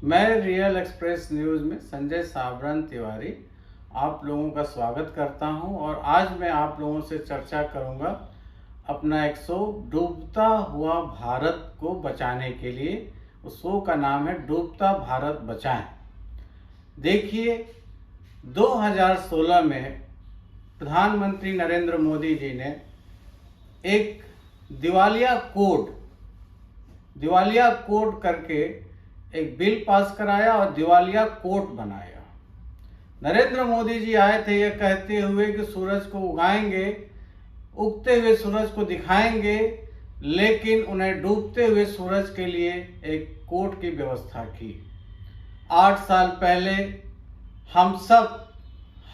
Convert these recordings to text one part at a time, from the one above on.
मैं real express news में संजय साबरन तिवारी आप लोगों का स्वागत करता हूं और आज मैं आप लोगों से चर्चा करूंगा अपना एक शो डूबता हुआ भारत को बचाने के लिए। उस शो का नाम है डूबता भारत बचाएं। देखिए, 2016 में प्रधानमंत्री नरेंद्र मोदी जी ने एक दिवालिया कोड करके एक बिल पास कराया और दिवालिया कोर्ट बनाया। नरेंद्र मोदी जी आए थे ये कहते हुए कि सूरज को उगाएंगे, उगते हुए सूरज को दिखाएंगे, लेकिन उन्हें डूबते हुए सूरज के लिए एक कोर्ट की व्यवस्था की। 8 साल पहले हम सब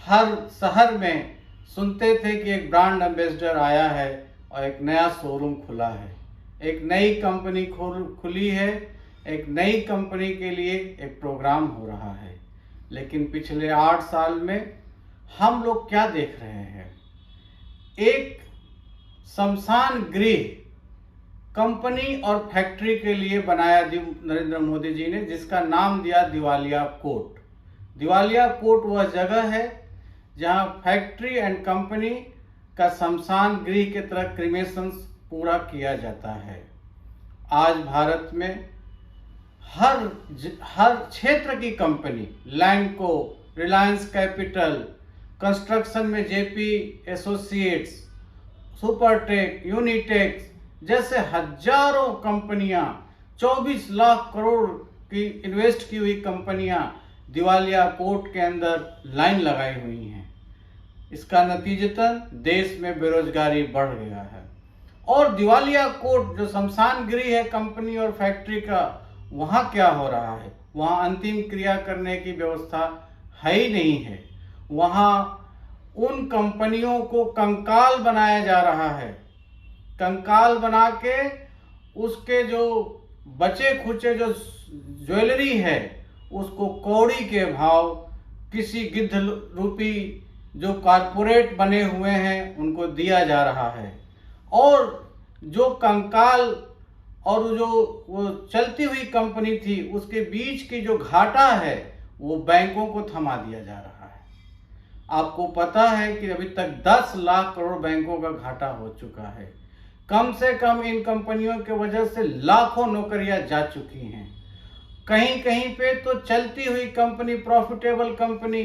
हर शहर में सुनते थे कि एक ब्रांड एम्बेसडर आया है और एक नया शोरूम खुला है, एक नई कंपनी खुली है, एक नई कंपनी के लिए एक प्रोग्राम हो रहा है। लेकिन पिछले 8 साल में हम लोग क्या देख रहे हैं? एक शमशान गृह कंपनी और फैक्ट्री के लिए बनाया नरेंद्र मोदी जी ने, जिसका नाम दिया दिवालिया कोर्ट। दिवालिया कोर्ट वह जगह है जहां फैक्ट्री एंड कंपनी का शमशान गृह की तरह क्रिमेशन पूरा किया जाता है। आज भारत में हर क्षेत्र की कंपनी, लैंडको, रिलायंस कैपिटल, कंस्ट्रक्शन में जेपी एसोसिएट्स, सुपरटेक, यूनिटेक्स जैसे हजारों कंपनियां, 24 लाख करोड़ की इन्वेस्ट की हुई कंपनियां दिवालिया कोर्ट के अंदर लाइन लगाई हुई हैं। इसका नतीजतन देश में बेरोजगारी बढ़ गया है। और दिवालिया कोर्ट जो शमशान गृह है कंपनी और फैक्ट्री का, वहाँ क्या हो रहा है? वहाँ अंतिम क्रिया करने की व्यवस्था है ही नहीं है। वहाँ उन कंपनियों को कंकाल बनाया जा रहा है। कंकाल बना के उसके जो बचे खुचे जो ज्वेलरी है उसको कौड़ी के भाव किसी गिद्ध रूपी जो कारपोरेट बने हुए हैं उनको दिया जा रहा है। और जो कंकाल और जो वो चलती हुई कंपनी थी उसके बीच की जो घाटा है वो बैंकों को थमा दिया जा रहा है। आपको पता है कि अभी तक 10 लाख करोड़ बैंकों का घाटा हो चुका है। कम से कम इन कंपनियों के वजह से लाखों नौकरियां जा चुकी हैं। कहीं कहीं पे तो चलती हुई कंपनी, प्रॉफिटेबल कंपनी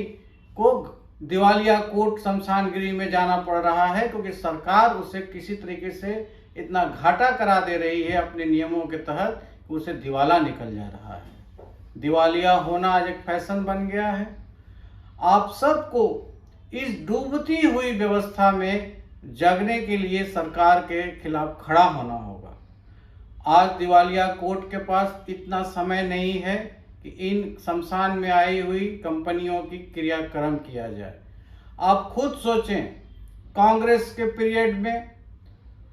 को दिवालिया कोर्ट शमशान गृह में जाना पड़ रहा है, क्योंकि सरकार उसे किसी तरीके से इतना घाटा करा दे रही है अपने नियमों के तहत कि उसे दिवाला निकल जा रहा है। दिवालिया होना आज एक फैशन बन गया है। आप सबको इस डूबती हुई व्यवस्था में जगने के लिए सरकार के खिलाफ खड़ा होना होगा। आज दिवालिया कोर्ट के पास इतना समय नहीं है कि इन शमशान में आई हुई कंपनियों की क्रियाक्रम किया जाए। आप खुद सोचें, कांग्रेस के पीरियड में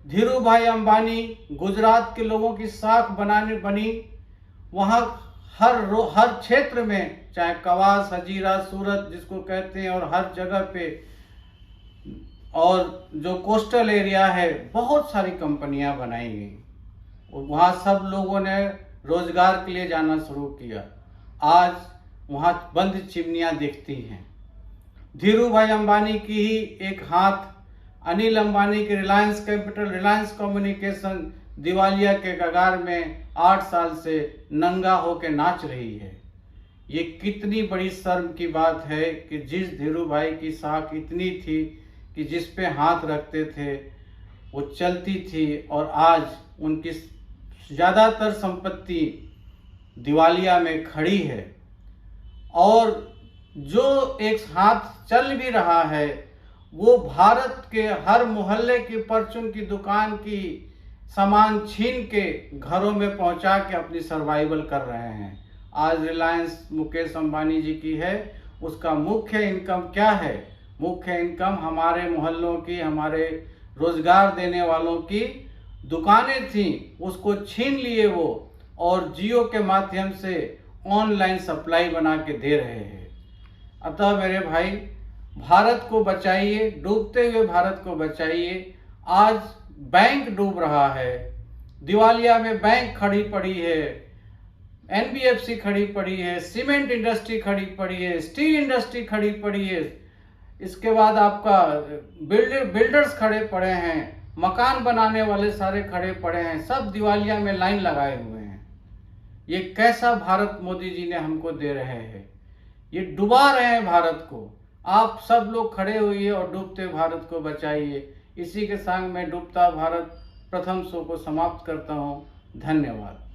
धीरूभाई अंबानी गुजरात के लोगों की साख बनी। वहाँ हर क्षेत्र में, चाहे कवास, हजीरा, सूरत जिसको कहते हैं, और हर जगह पे, और जो कोस्टल एरिया है, बहुत सारी कंपनियां बनाई गई और वहाँ सब लोगों ने रोजगार के लिए जाना शुरू किया। आज वहाँ बंद चिमनियाँ दिखती हैं। धीरूभाई अंबानी की ही एक हाथ अनिल अंबानी की रिलायंस कैपिटल, रिलायंस कम्युनिकेशन दिवालिया के कगार में 8 साल से नंगा होकर नाच रही है। ये कितनी बड़ी शर्म की बात है कि जिस धीरूभाई की साख इतनी थी कि जिस पे हाथ रखते थे वो चलती थी, और आज उनकी ज़्यादातर संपत्ति दिवालिया में खड़ी है। और जो एक हाथ चल भी रहा है वो भारत के हर मोहल्ले की परचून की दुकान की सामान छीन के घरों में पहुंचा के अपनी सर्वाइवल कर रहे हैं। आज रिलायंस मुकेश अंबानी जी की है, उसका मुख्य इनकम क्या है? मुख्य इनकम हमारे मोहल्लों की, हमारे रोजगार देने वालों की दुकानें थी, उसको छीन लिए वो, और जियो के माध्यम से ऑनलाइन सप्लाई बना के दे रहे हैं। अतः मेरे भाई, भारत को बचाइए, डूबते हुए भारत को बचाइए। आज बैंक डूब रहा है, दिवालिया में बैंक खड़ी पड़ी है, एनबीएफसी खड़ी पड़ी है, सीमेंट इंडस्ट्री खड़ी पड़ी है, स्टील इंडस्ट्री खड़ी पड़ी है, इसके बाद आपका बिल्डर्स खड़े पड़े हैं, मकान बनाने वाले सारे खड़े पड़े हैं, सब दिवालिया में लाइन लगाए हुए हैं। ये कैसा भारत मोदी जी ने हमको दे रहे हैं, ये डुबा रहे हैं भारत को। आप सब लोग खड़े हुए और डूबते भारत को बचाइए। इसी के संग मैं डूबता भारत प्रथम शो को समाप्त करता हूँ। धन्यवाद।